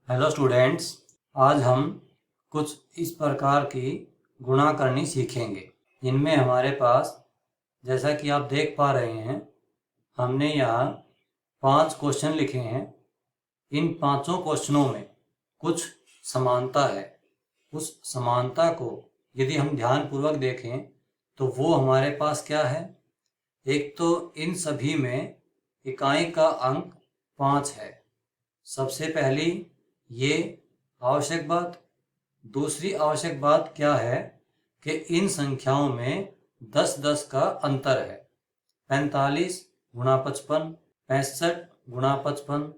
Hello students, आज हम कुछ इस प्रकार की गुणा करनी सीखेंगे। इनमें हमारे पास, जैसा कि आप देख पा रहे हैं, हमने यहाँ 5 क्वेश्चन लिखे हैं। इन पांचों क्वेश्चनों में कुछ समानता है। उस समानता को यदि हम ध्यानपूर्वक देखें तो वो हमारे पास क्या है। एक तो इन सभी में इकाई का अंक 5 है। सबसे पहली ये आवश्यक बात। दूसरी आवश्यक बात क्या है कि इन संख्याओं में 10-10 का अंतर है। 45 गुणा 55, 65 गुणा 55,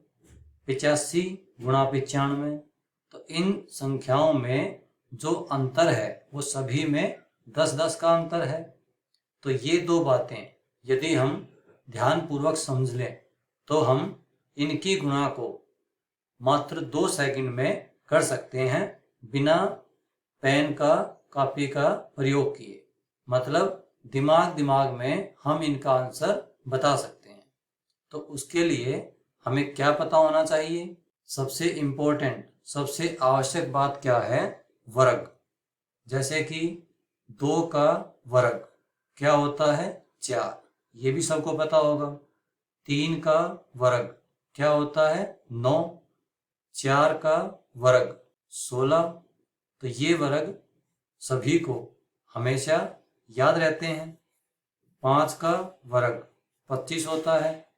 85 गुणा 95। तो इन संख्याओं में जो अंतर है वो सभी में 10-10 का अंतर है। तो ये दो बातें यदि हम ध्यानपूर्वक समझ लें तो हम इनकी गुणा को मात्र 2 सेकंड में कर सकते हैं, बिना पेन का कॉपी का प्रयोग किए। मतलब दिमाग में हम इनका आंसर बता सकते हैं। तो उसके लिए हमें क्या पता होना चाहिए? सबसे इम्पोर्टेंट, सबसे आवश्यक बात क्या है? वर्ग। जैसे कि 2 का वर्ग क्या होता है? 4, ये भी सबको पता होगा। 3 का वर्ग क्या होता है? 9। 4 का वर्ग 16। तो ये वर्ग सभी को हमेशा याद रहते हैं। 5 का वर्ग 25 होता है।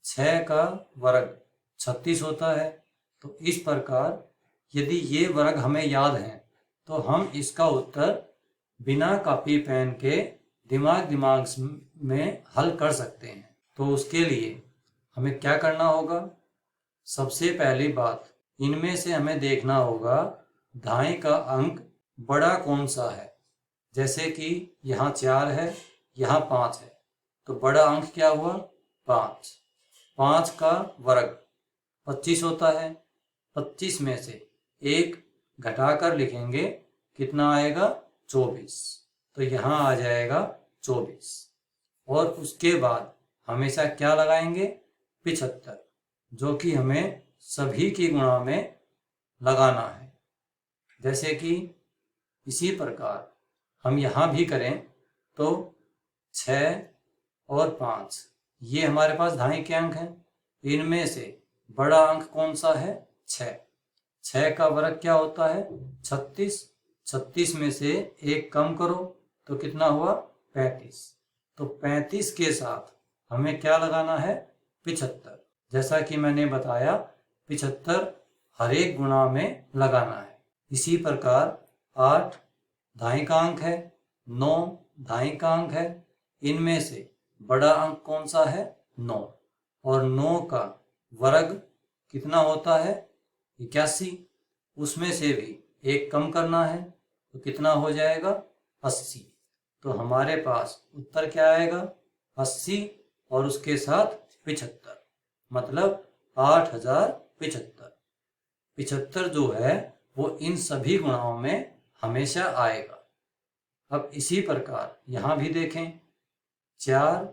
6 का वर्ग 36 होता है। तो इस प्रकार यदि ये वर्ग हमें याद हैं तो हम इसका उत्तर बिना कॉपी पेन के दिमाग में हल कर सकते हैं। तो उसके लिए हमें क्या करना होगा? सबसे पहली बात, इनमें से हमें देखना होगा दाएं का अंक बड़ा कौन सा है। जैसे कि यहाँ 4 है, यहाँ 5 है, तो बड़ा अंक क्या हुआ? 5। 5 का वर्ग 25 होता है। 25 में से 1 घटाकर लिखेंगे, कितना आएगा? 24। तो यहाँ आ जाएगा 24। और उसके बाद हमेशा क्या लगाएंगे? 75, जो कि हमें सभी की गुणा में लगाना है। जैसे कि इसी प्रकार हम यहाँ भी करें तो 6 और 5 ये हमारे पास दाएं के अंक हैं। इनमें से बड़ा अंक कौन सा है? 6। 6 का वर्ग क्या होता है? 36। 36 में से 1 कम करो तो कितना हुआ? 35। तो 35 के साथ हमें क्या लगाना है? 75। जैसा कि मैंने बताया, 75 हर एक गुणा में लगाना है। इसी प्रकार 8 दाएं का अंक है, 9 दाएं का अंक है। इनमें से बड़ा अंक कौन सा है? 9। और 9 का वर्ग कितना होता है? 81। उसमें से भी 1 कम करना है तो कितना हो जाएगा? 80। तो हमारे पास उत्तर क्या आएगा? 80 और उसके साथ 75, मतलब 8075। 75 जो है वो इन सभी गुणाओं में हमेशा आएगा। अब इसी प्रकार यहाँ भी देखें, 4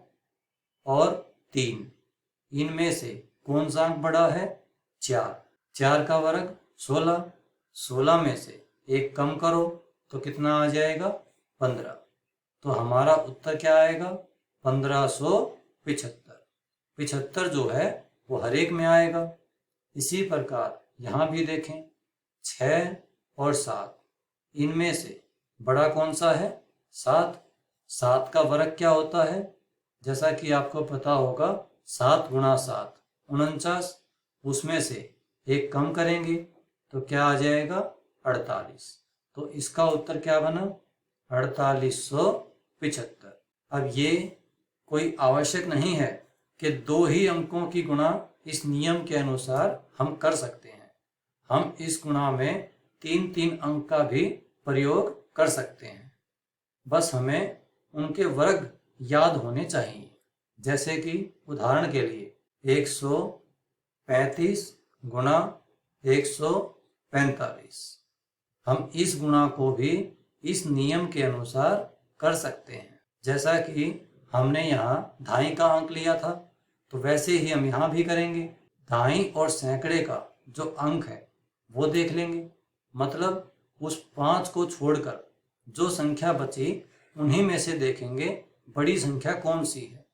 और 3 इनमें से कौन सा अंक बड़ा है? 4। 4 का वर्ग 16। 16 में से 1 कम करो तो कितना आ जाएगा? 15। तो हमारा उत्तर क्या आएगा? 1575। 75 जो है वो हर एक में आएगा। इसी प्रकार यहाँ भी देखें, 6 और 7 इनमें से बड़ा कौन सा है? 7। 7 का वर्ग क्या होता है? जैसा कि आपको पता होगा, 7 गुणा 7 49। उसमें से 1 कम करेंगे तो क्या आ जाएगा? 48। तो इसका उत्तर क्या बना? 4875। अब ये कोई आवश्यक नहीं है कि 2 ही अंकों की गुणा इस नियम के अनुसार हम कर सकते हैं। हम इस गुणा में 3-3 अंक का भी प्रयोग कर सकते हैं। बस हमें उनके वर्ग याद होने चाहिए। जैसे कि उदाहरण के लिए 135 गुणा 145, हम इस गुणा को भी इस नियम के अनुसार कर सकते हैं। जैसा कि हमने यहाँ दाएं का अंक लिया था, तो वैसे ही हम यहाँ भी करेंगे। दाएं और सैकड़े का जो अंक है वो देख लेंगे। मतलब उस 5 को छोड़कर जो संख्या बची उन्हीं में से देखेंगे बड़ी संख्या कौन सी है।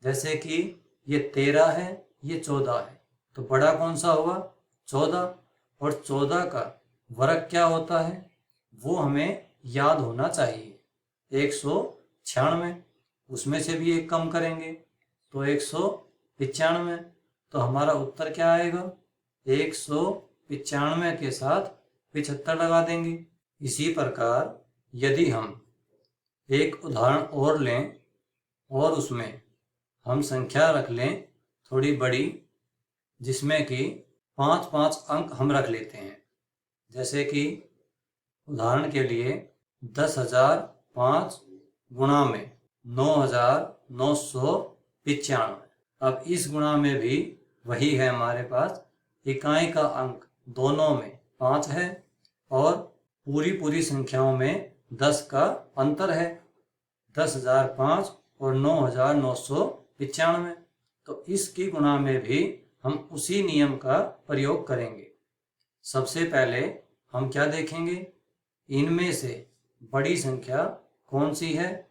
जैसे कि ये 13 है, ये 14 है, तो बड़ा कौन सा होगा? 14। और 14 का वर्ग क्या होता है वो हमें याद होना चाहिए, 196। उसमें से भी एक कम करेंगे तो 195। तो हमारा उत्तर क्या आएगा? 195 के साथ 75 लगा देंगे। इसी प्रकार यदि हम एक उदाहरण और लें और उसमें हम संख्या रख लें थोड़ी बड़ी, जिसमें कि 5-5 अंक हम रख लेते हैं। जैसे कि उदाहरण के लिए 10,005 गुणा में 9,995। अब इस गुणा में भी वही है हमारे पास, इकाई का अंक दोनों में 5 है और पूरी संख्याओं में 10 का अंतर है, 10,005 और 9,995। तो इसकी गुणा में भी हम उसी नियम का प्रयोग करेंगे। सबसे पहले हम क्या देखेंगे? इनमें से बड़ी संख्या कौन सी है?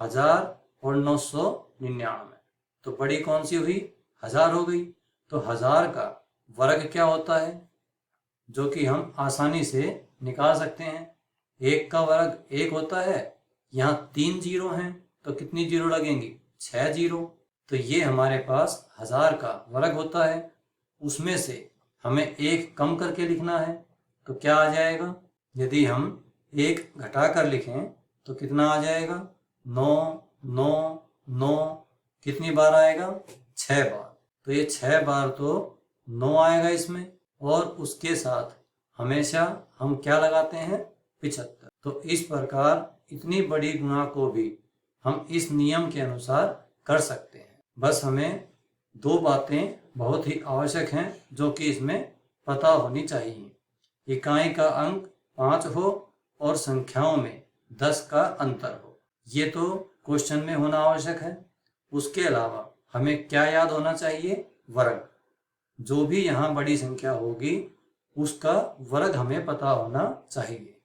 1000 और 999। तो बड़ी कौन सी हुई? 1000 हो गई। तो 1000 का वर्ग क्या होता है, जो कि हम आसानी से निकाल सकते हैं। 1 का वर्ग 1 होता है, यहाँ 3 जीरो हैं तो कितनी जीरो लगेंगी? 6 जीरो। तो ये हमारे पास 1000 का वर्ग होता है। उसमें से हमें 1 कम करके लिखना है, तो क्या आ जाएगा? यदि हम 1 घटा कर लिखें तो कितना आ जाएगा? 9 9 9। कितनी बार आएगा? 6 बार। तो ये 6 बार तो 9 आएगा इसमें, और उसके साथ हमेशा हम क्या लगाते हैं? 75। तो इस प्रकार इतनी बड़ी गुणा को भी हम इस नियम के अनुसार कर सकते हैं। बस हमें 2 बातें बहुत ही आवश्यक हैं जो कि इसमें पता होनी चाहिए। इकाई का अंक 5 हो और संख्याओं में 10 का अंतर हो, ये तो क्वेश्चन में होना आवश्यक है। उसके अलावा हमें क्या याद होना चाहिए? वर्ग। जो भी यहाँ बड़ी संख्या होगी उसका वर्ग हमें पता होना चाहिए।